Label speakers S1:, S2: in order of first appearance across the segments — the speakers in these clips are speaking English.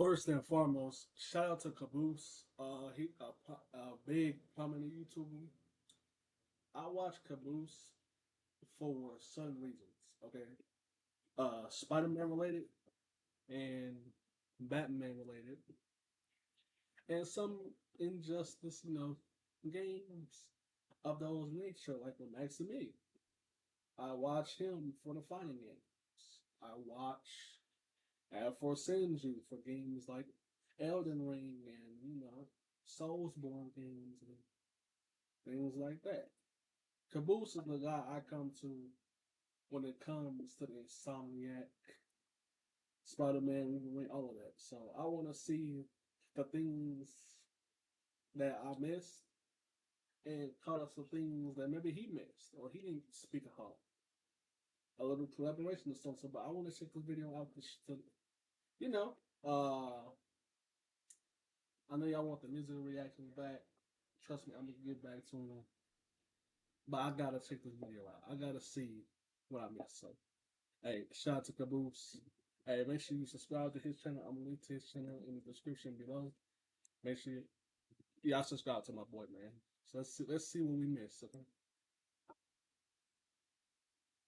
S1: First and foremost, shout out to Caboose. He a big prominent YouTuber. I watch Caboose for certain reasons. Okay, Spider-Man related and Batman related, and some injustice, games of those nature, like with Max and Me. I watch him for the fighting games. I watch for Sinju for games like Elden Ring and Soulsborne games and things like that. Caboose is the guy I come to when it comes to the Insomniac, Spider-Man, Wolverine, all of that. So I want to see the things that I missed and caught up some things that maybe he missed or he didn't speak about. A little collaboration or something. But I want to check this video out to you know, uh, I know y'all want the music reactions back. Trust me, I'm gonna get back to them. But I gotta check this video out. I gotta see what I missed. So, hey, shout out to Caboose. Hey, make sure you subscribe to his channel. I'm gonna link to his channel in the description below. Make sure y'all subscribe to my boy, man. So let's see what we missed. Okay.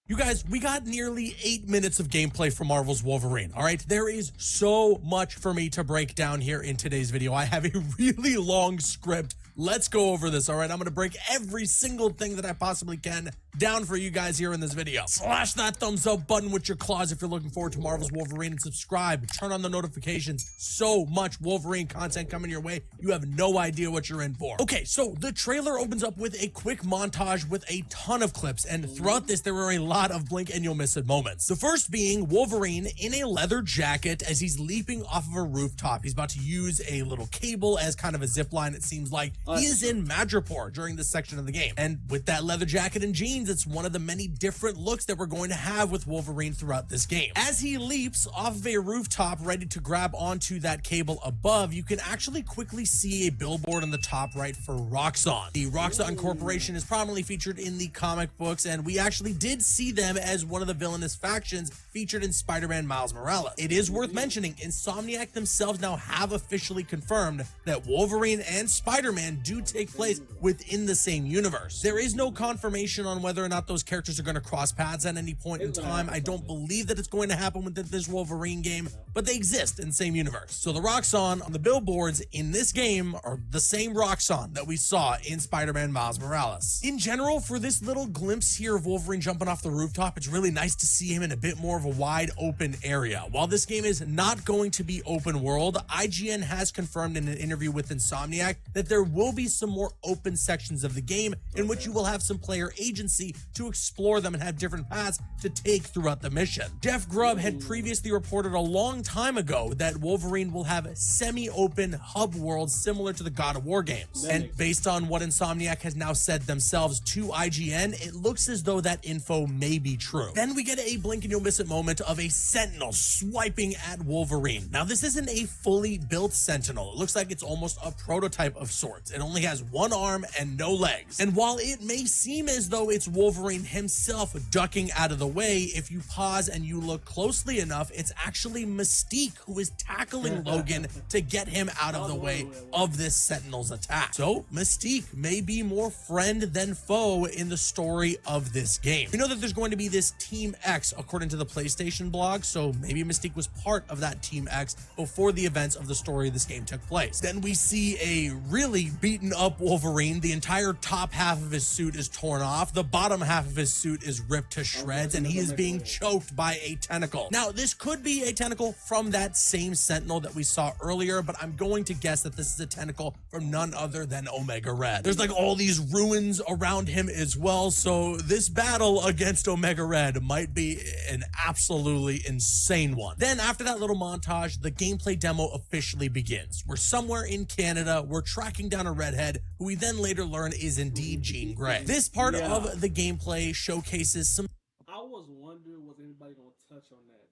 S2: You guys, we got nearly 8 minutes of gameplay from Marvel's Wolverine, all right? There is so much for me to break down here in today's video. I have a really long script. Let's go over this, all right? I'm gonna break every single thing that I possibly can down for you guys here in this video. Slash that thumbs up button with your claws if you're looking forward to Marvel's Wolverine, and subscribe. Turn on the notifications. So much Wolverine content coming your way. You have no idea what you're in for. Okay, so the trailer opens up with a quick montage with a ton of clips, and throughout this, there were a lot of blink and you'll miss it moments. The first being Wolverine in a leather jacket as he's leaping off of a rooftop. He's about to use a little cable as kind of a zip line, it seems like. He is in Madripoor during this section of the game. And with that leather jacket and jeans, it's one of the many different looks that we're going to have with Wolverine throughout this game. As he leaps off of a rooftop ready to grab onto that cable above, you can actually quickly see a billboard on the top right for Roxxon. The Roxxon Corporation is prominently featured in the comic books, and we actually did see them as one of the villainous factions featured in Spider-Man Miles Morales. It is worth mentioning, Insomniac themselves now have officially confirmed that Wolverine and Spider-Man do take place within the same universe. There is no confirmation on whether or not those characters are going to cross paths at any point in time. I don't believe that it's going to happen with this Wolverine game, but they exist in the same universe. So the Roxxon on the billboards in this game are the same Roxxon that we saw in Spider-Man Miles Morales. In general, for this little glimpse here of Wolverine jumping off the rooftop, it's really nice to see him in a bit more of a wide open area. While this game is not going to be open world, IGN has confirmed in an interview with Insomniac that there will be some more open sections of the game in which you will have some player agency to explore them and have different paths to take throughout the mission. Jeff Grubb had previously reported a long time ago that Wolverine will have semi-open hub worlds similar to the God of War games. And based on what Insomniac has now said themselves to IGN, it looks as though that info may be true. Then we get a blink and you'll miss it moment of a Sentinel swiping at Wolverine. Now this isn't a fully built Sentinel. It looks like it's almost a prototype of sorts. It only has one arm and no legs. And while it may seem as though it's Wolverine himself ducking out of the way, if you pause and you look closely enough, it's actually Mystique who is tackling Logan to get him out of the way of this Sentinel's attack. So Mystique may be more friend than foe in the story of this game. We know that there's going to be this Team X according to the PlayStation blog, so maybe Mystique was part of that Team X before the events of the story of this game took place. Then we see a really beaten up Wolverine. The entire top half of his suit is torn off. The bottom half of his suit is ripped to shreds, and he is being choked by a tentacle. Now, this could be a tentacle from that same Sentinel that we saw earlier, but I'm going to guess that this is a tentacle from none other than Omega Red. There's like all these ruins around him as well, so this battle against Omega Red might be an absolutely insane one. Then after that little montage, the gameplay demo officially begins. We're somewhere in Canada, we're tracking down a redhead, who we then later learn is indeed Jean Grey. This part of the gameplay showcases some...
S1: I was wondering, was anybody gonna touch on that?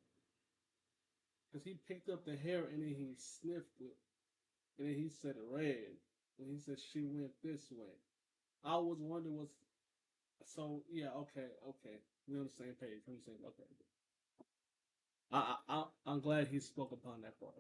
S1: Because he picked up the hair and then he sniffed it. And then he said red. And he said she went this way. I was wondering so yeah, okay. We're on the same page. Okay. I'm glad he spoke upon that part.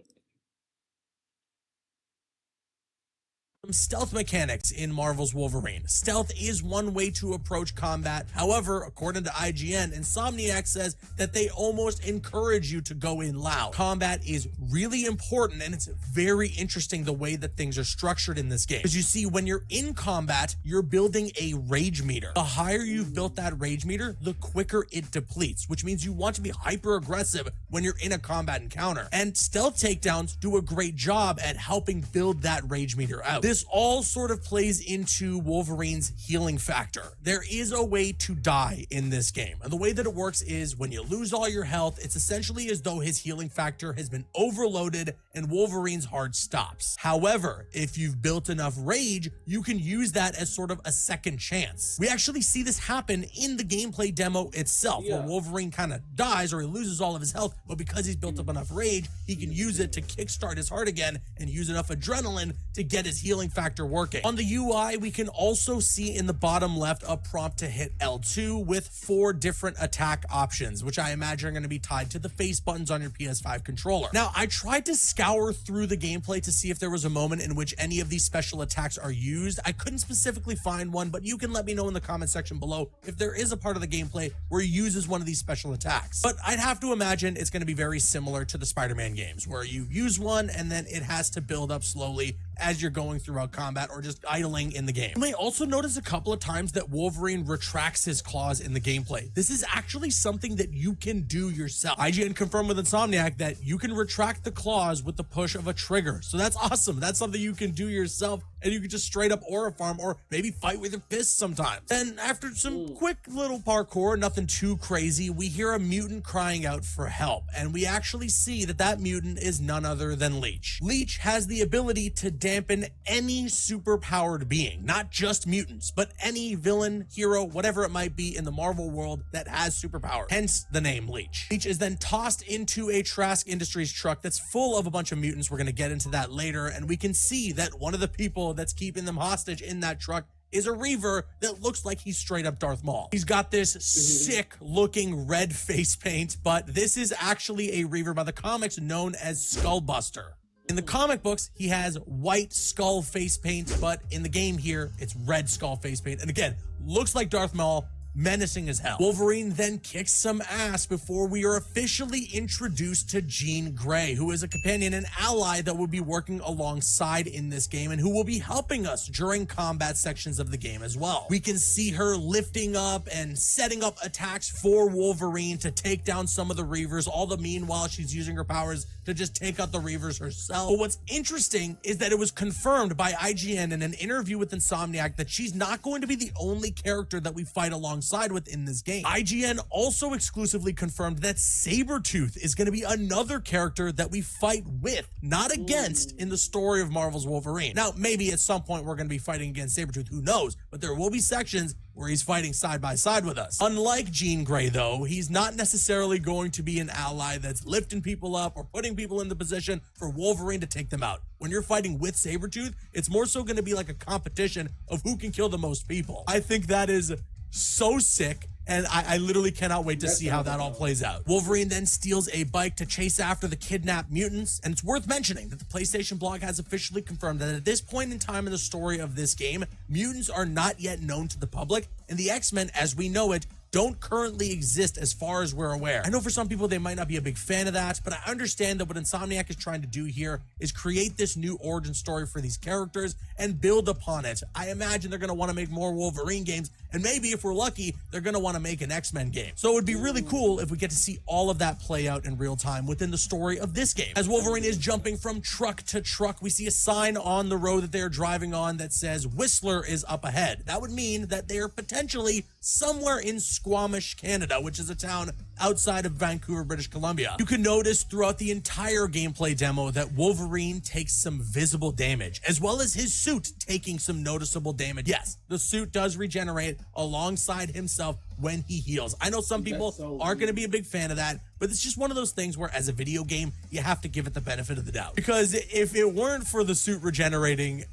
S2: Some stealth mechanics in Marvel's Wolverine. Stealth is one way to approach combat. However, according to IGN, Insomniac says that they almost encourage you to go in loud. Combat is really important, and it's very interesting the way that things are structured in this game. Because you see, when you're in combat, you're building a rage meter. The higher you've built that rage meter, the quicker it depletes, which means you want to be hyper aggressive when you're in a combat encounter. And stealth takedowns do a great job at helping build that rage meter out. This all sort of plays into Wolverine's healing factor. There is a way to die in this game, and the way that it works is when you lose all your health, it's essentially as though his healing factor has been overloaded and Wolverine's heart stops. However, if you've built enough rage, you can use that as sort of a second chance. We actually see this happen in the gameplay demo itself, where Wolverine kind of dies or he loses all of his health, but because he's built up enough rage, he can use it to kickstart his heart again and use enough adrenaline to get his healing factor working. On the UI, we can also see in the bottom left a prompt to hit L2 with 4 different attack options, which I imagine are going to be tied to the face buttons on your PS5 controller. Now, I tried to scour through the gameplay to see if there was a moment in which any of these special attacks are used. I couldn't specifically find one, but you can let me know in the comment section below if there is a part of the gameplay where he uses one of these special attacks. But I'd have to imagine it's going to be very similar to the Spider-Man games, where you use one and then it has to build up slowly as you're going throughout combat or just idling in the game. You may also notice a couple of times that Wolverine retracts his claws in the gameplay. This is actually something that you can do yourself. IGN confirmed with Insomniac that you can retract the claws with the push of a trigger. So that's awesome. That's something you can do yourself, and you can just straight up aura farm or maybe fight with your fists sometimes. Then after some quick little parkour, nothing too crazy, we hear a mutant crying out for help, and we actually see that that mutant is none other than Leech. Leech has the ability to dampen any superpowered being, not just mutants, but any villain, hero, whatever it might be in the Marvel world that has superpowers, hence the name Leech. Leech is then tossed into a Trask Industries truck that's full of a bunch of mutants. We're going to get into that later, and we can see that one of the people that's keeping them hostage in that truck is a Reaver that looks like he's straight up Darth Maul. He's got this sick looking red face paint, but this is actually a Reaver by the comics known as Skullbuster. In the comic books, he has white skull face paint, but in the game here, it's red skull face paint. And again, looks like Darth Maul, menacing as hell. Wolverine then kicks some ass before we are officially introduced to Jean Grey, who is a companion and ally that will be working alongside in this game and who will be helping us during combat sections of the game as well. We can see her lifting up and setting up attacks for Wolverine to take down some of the Reavers, all the meanwhile she's using her powers to just take out the Reavers herself. But what's interesting is that it was confirmed by IGN in an interview with Insomniac that she's not going to be the only character that we fight alongside with in this game. IGN also exclusively confirmed that Sabretooth is going to be another character that we fight with, not against, in the story of Marvel's Wolverine. Now, maybe at some point we're going to be fighting against Sabretooth, who knows, but there will be sections where he's fighting side by side with us. Unlike Jean Grey, though, he's not necessarily going to be an ally that's lifting people up or putting people in the position for Wolverine to take them out. When you're fighting with Sabretooth, it's more so going to be like a competition of who can kill the most people. I think that is so sick, and I literally cannot wait to see how that all plays out. Wolverine then steals a bike to chase after the kidnapped mutants, and it's worth mentioning that the PlayStation blog has officially confirmed that at this point in time in the story of this game, mutants are not yet known to the public, and the X-Men, as we know it, don't currently exist as far as we're aware. I know for some people they might not be a big fan of that, but I understand that what Insomniac is trying to do here is create this new origin story for these characters and build upon it. I imagine they're going to want to make more Wolverine games, and maybe if we're lucky, they're going to want to make an X-Men game. So it would be really cool if we get to see all of that play out in real time within the story of this game. As Wolverine is jumping from truck to truck, we see a sign on the road that they're driving on that says Whistler is up ahead. That would mean that they're potentially somewhere in Squamish, Canada, which is a town outside of Vancouver, British Columbia. You can notice throughout the entire gameplay demo that Wolverine takes some visible damage, as well as his suit taking some noticeable damage. Yes, the suit does regenerate alongside himself when he heals. I know some people aren't going to be a big fan of that, but it's just one of those things where as a video game, you have to give it the benefit of the doubt. Because if it weren't for the suit regenerating,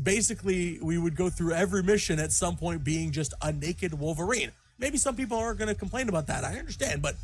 S2: basically we would go through every mission at some point being just a naked Wolverine. Maybe some people aren't going to complain about that. I understand, but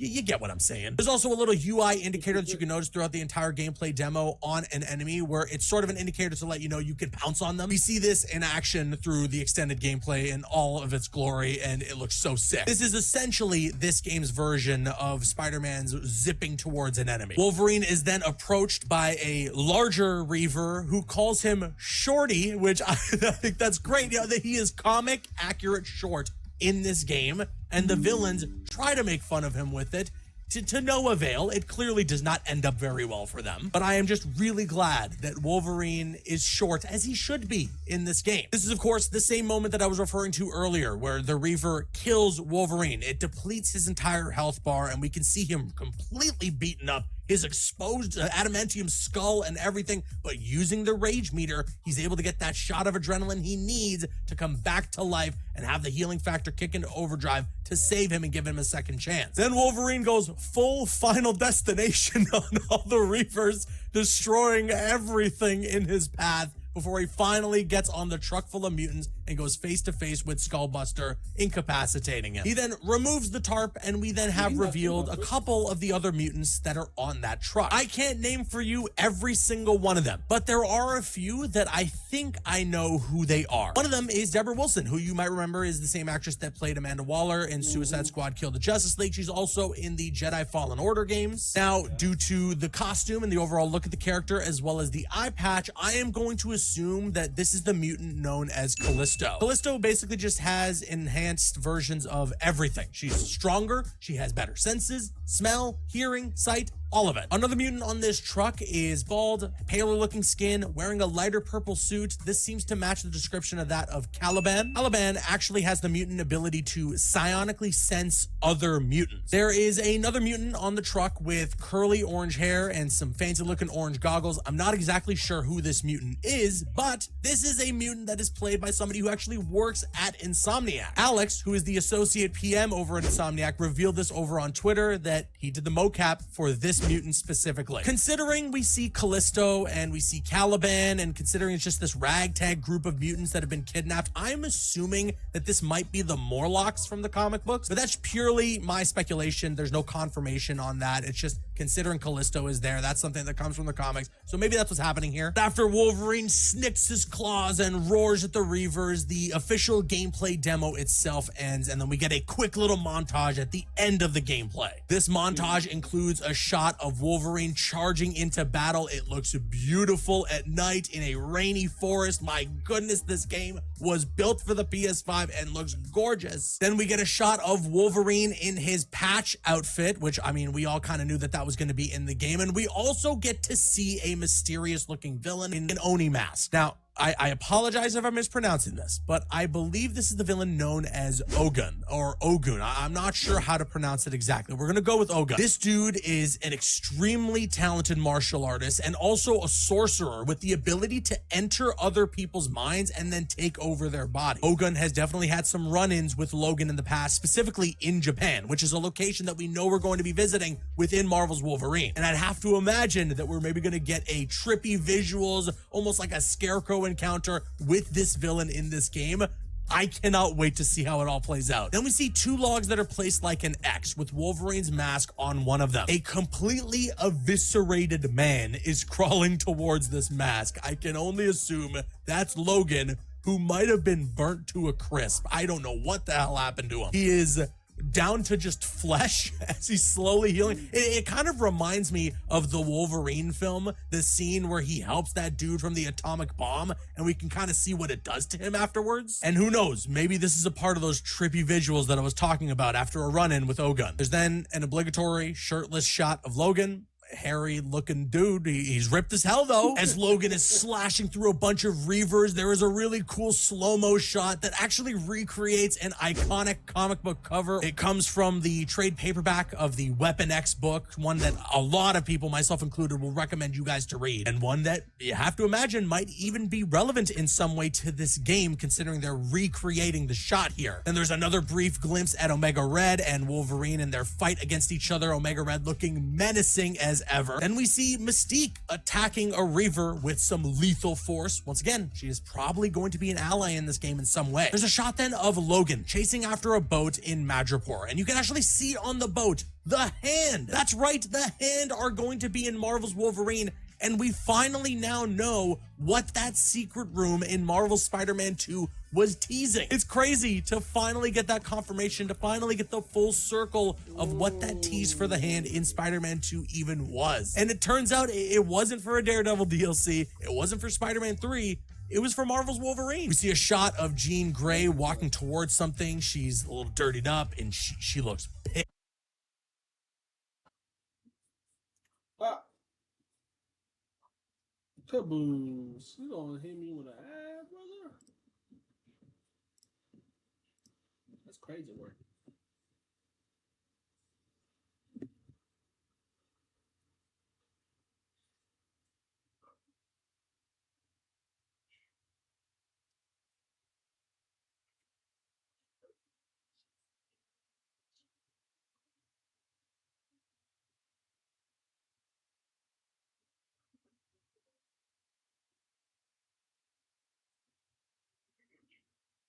S2: you get what I'm saying. There's also a little UI indicator that you can notice throughout the entire gameplay demo on an enemy, where it's sort of an indicator to let you know you can pounce on them. We see this in action through the extended gameplay in all of its glory, and it looks so sick. This is essentially this game's version of Spider-Man's zipping towards an enemy. Wolverine is then approached by a larger Reaver who calls him Shorty, which I think that's great. You know, that he is comic accurate short in this game, and the villains try to make fun of him with it. To no avail. It clearly does not end up very well for them. But I am just really glad that Wolverine is short, as he should be in this game. This is, of course, the same moment that I was referring to earlier, where the Reaver kills Wolverine. It depletes his entire health bar, and we can see him completely beaten up, his exposed adamantium skull and everything. But using the rage meter, he's able to get that shot of adrenaline he needs to come back to life and have the healing factor kick into overdrive to save him and give him a second chance. Then Wolverine goes full Final Destination on all the Reavers, destroying everything in his path before he finally gets on the truck full of mutants and goes face to face with Skullbuster, incapacitating him. He then removes the tarp, and we then have revealed a couple of the other mutants that are on that truck. I can't name for you every single one of them, but there are a few that I think I know who they are. One of them is Deborah Wilson, who you might remember is the same actress that played Amanda Waller in Suicide Squad Kill the Justice League. She's also in the Jedi Fallen Order games. Now, due to the costume and the overall look of the character, as well as the eye patch, I am going to assume that this is the mutant known as Callisto. Callisto basically just has enhanced versions of everything. She's stronger, she has better senses, smell, hearing, sight, all of it. Another mutant on this truck is bald, paler looking skin, wearing a lighter purple suit. This seems to match the description of that of Caliban. Caliban actually has the mutant ability to psionically sense other mutants. There is another mutant on the truck with curly orange hair and some fancy looking orange goggles. I'm not exactly sure who this mutant is, but this is a mutant that is played by somebody who actually works at Insomniac. Alex, who is the associate PM over at Insomniac, revealed this over on Twitter that he did the mocap for this mutant specifically. Considering we see Callisto and we see Caliban, and considering it's just this ragtag group of mutants that have been kidnapped, I'm assuming that this might be the Morlocks from the comic books, but that's purely my speculation. There's no confirmation on that. It's just considering Callisto is there, that's something that comes from the comics, so maybe that's what's happening here. After Wolverine snicks his claws and roars at the Reavers, the official gameplay demo itself ends, and then we get a quick little montage at the end of the gameplay. This montage includes a shot of Wolverine charging into battle. It looks beautiful at night in a rainy forest. My goodness, this game was built for the PS5 and looks gorgeous. Then we get a shot of Wolverine in his patch outfit, which, I mean, we all kind of knew that that was going to be in the game. And we also get to see a mysterious looking villain in an Oni mask. Now, I apologize if I'm mispronouncing this, but I believe this is the villain known as Ogun or Ogun. I'm not sure how to pronounce it exactly. We're going to go with Ogun. This dude is an extremely talented martial artist and also a sorcerer with the ability to enter other people's minds and then take over their body. Ogun has definitely had some run-ins with Logan in the past, specifically in Japan, which is a location that we know we're going to be visiting within Marvel's Wolverine. And I'd have to imagine that we're maybe going to get a trippy visuals, almost like a Scarecrow encounter with this villain in this game. I cannot wait to see how it all plays out. Then we see two logs that are placed like an X with Wolverine's mask on one of them. A completely eviscerated man is crawling towards this mask. I can only assume that's Logan, who might have been burnt to a crisp. I don't know what the hell happened to him. He is down to just flesh as he's slowly healing. It kind of reminds me of the Wolverine film, the scene where he helps that dude from the atomic bomb, and we can kind of see what it does to him afterwards. And who knows, maybe this is a part of those trippy visuals that I was talking about after a run-in with Ogun. There's then an obligatory shirtless shot of Logan. Hairy looking dude. He's ripped as hell though. As Logan is slashing through a bunch of Reavers, there is a really cool slow-mo shot that actually recreates an iconic comic book cover. It comes from the trade paperback of the Weapon X book, one that a lot of people, myself included, will recommend you guys to read, and one that you have to imagine might even be relevant in some way to this game, considering they're recreating the shot here. Then there's another brief glimpse at Omega Red and Wolverine in their fight against each other. Omega Red looking menacing as as ever. Then we see Mystique attacking a Reaver with some lethal force. Once again, she is probably going to be an ally in this game in some way. There's a shot then of Logan chasing after a boat in Madripoor, and you can actually see on the boat the Hand. That's right, the Hand are going to be in Marvel's Wolverine, and we finally now know what that secret room in Marvel's Spider-Man 2 was teasing. It's crazy to finally get that confirmation, to finally get the full circle of what that tease for the Hand in Spider-Man 2 even was. And it turns out it wasn't for a Daredevil DLC, it wasn't for Spider-Man 3, it was for Marvel's Wolverine. We see a shot of Jean Grey walking towards something. She's a little dirtied up and she looks pissed.
S1: Ah, caboose. You gonna hit me with an ass, brother? That's crazy work.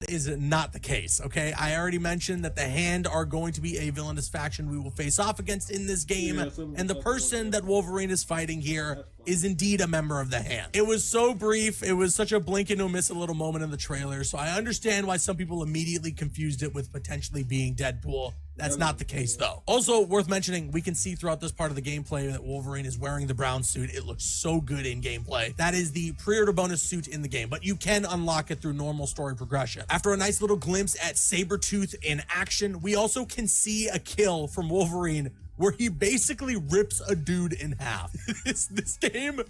S2: Is not the case, okay? I already mentioned that the Hand are going to be a villainous faction we will face off against in this game,
S1: Yeah,
S2: and the person that Wolverine is fighting here is indeed a member of the Hand. It was so brief, it was such a blink and you'll miss a little moment in the trailer, so I understand why some people immediately confused it with potentially being Deadpool. That's not the case, though. Also, worth mentioning, we can see throughout this part of the gameplay that Wolverine is wearing the brown suit. It looks so good in gameplay. That is the pre-order bonus suit in the game, but you can unlock it through normal story progression. After a nice little glimpse at Sabretooth in action, we also can see a kill from Wolverine where he basically rips a dude in half. This game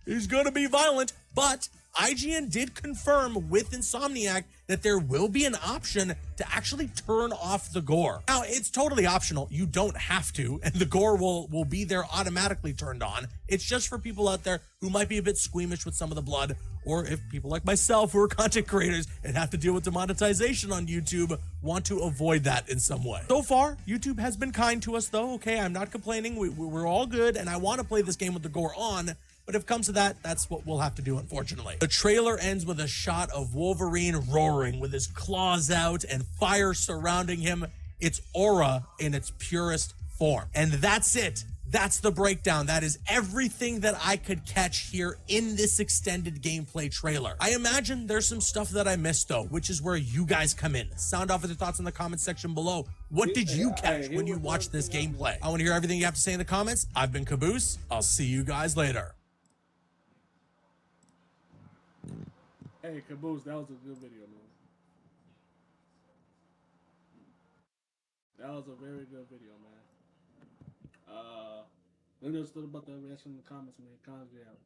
S2: is gonna be violent, but IGN did confirm with Insomniac that there will be an option to actually turn off the gore. Now, it's totally optional. You don't have to, and the gore will be there automatically turned on. It's just for people out there who might be a bit squeamish with some of the blood, or if people like myself who are content creators and have to deal with demonetization on YouTube want to avoid that in some way. So far, YouTube has been kind to us though, okay? I'm not complaining. We're all good, and I want to play this game with the gore on, but if it comes to that, that's what we'll have to do, unfortunately. The trailer ends with a shot of Wolverine roaring with his claws out and fire surrounding him. It's aura in its purest form. And that's it. That's the breakdown. That is everything that I could catch here in this extended gameplay trailer. I imagine there's some stuff that I missed though, which is where you guys come in. Sound off with your thoughts in the comment section below. What did you catch when you watched this gameplay? I want to hear everything you have to say in the comments. I've been Caboose. I'll see you guys later.
S1: Hey, Caboose, that was a good video, man. That was a very good video, man. Let me know about the reaction in the comments, man. Comments me out.